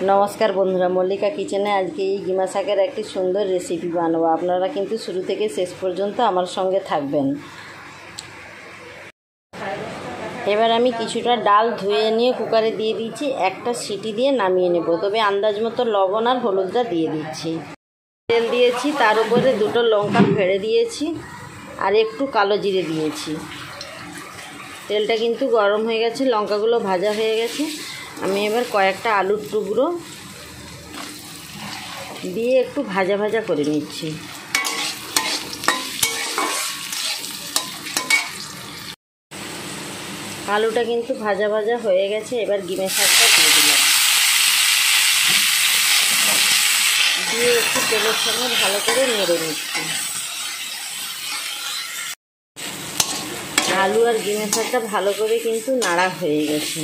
नमस्कार बंधुरा मल्लिका किचेने आज के गीमा शाकेर एक सुंदर रेसिपि बानाबो। आपनारा किन्तु शुरू थेके शेष पर्यन्त आमार संगे थाकबेन। एबार आमी किछुटा डाल धुए निये कुकारे दिए दिচ্ছি, একটা সিটি দিয়ে নামিয়ে নেব। তবে আন্দাজ মতো লবণ আর হলুদটা দিয়ে দিচ্ছি। তেল দিয়েছি, তার উপরে দুটো লঙ্কা ফেড়ে দিয়েছি আর একটু কালো জিরে দিয়েছি। তেলটা কিন্তু গরম হয়ে গেছে, লঙ্কাগুলো ভাজা হয়ে গেছে। আমি এবার কয়েকটা আলুর টুকরো দিয়ে একটু ভাজা ভাজা করে নিচ্ছি। আলুটা কিন্তু ভাজা ভাজা হয়ে গেছে। এবার গিমে শাকটা দিয়ে দিলাম, দিয়ে একটু তেলের সঙ্গে ভালো করে নেড়ে নিচ্ছি। আলু আর গিমে শাকটা ভালো করে কিন্তু নাড়া হয়ে গেছে।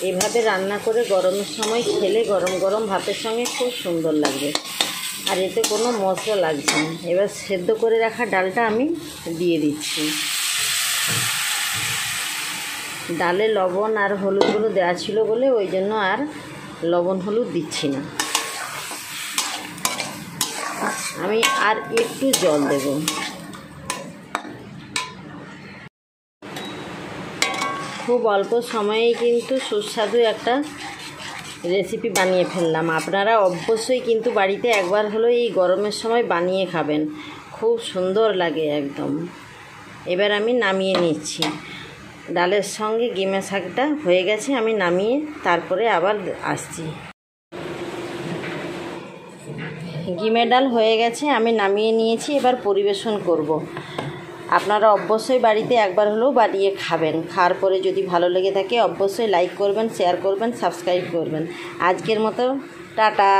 এভাবে রান্না করে গরমের সময় খেলে গরম গরম ভাতের সঙ্গে খুব সুন্দর লাগবে, আর এতে কোনো মশলা লাগছে না। এবার সেদ্ধ করে রাখা ডালটা আমি দিয়ে দিচ্ছি। ডালে লবণ আর হলুদগুলো দেওয়া ছিল বলে ওই জন্য আর লবণ হলুদ দিচ্ছি না। আমি আর একটু জল দেব। খুব অল্প সময়েই কিন্তু সুস্বাদু একটা রেসিপি বানিয়ে ফেললাম। আপনারা অবশ্যই কিন্তু বাড়িতে একবার হলেও এই গরমের সময় বানিয়ে খাবেন, খুব সুন্দর লাগে একদম। এবার আমি নামিয়ে নিচ্ছি। ডালের সঙ্গে গিমে শাকটা হয়ে গেছে, আমি নামিয়ে তারপরে আবার আসছি। গিমে ডাল হয়ে গেছে, আমি নামিয়ে নিয়েছি। এবার পরিবেশন করব। আপনারা অবশ্যই বাড়িতে একবার হলেও বানিয়ে খাবেন। খাওয়ার পরে যদি ভালো লেগে থাকে অবশ্যই লাইক করবেন, শেয়ার করবেন, সাবস্ক্রাইব করবেন। আজকের মতো টাটা।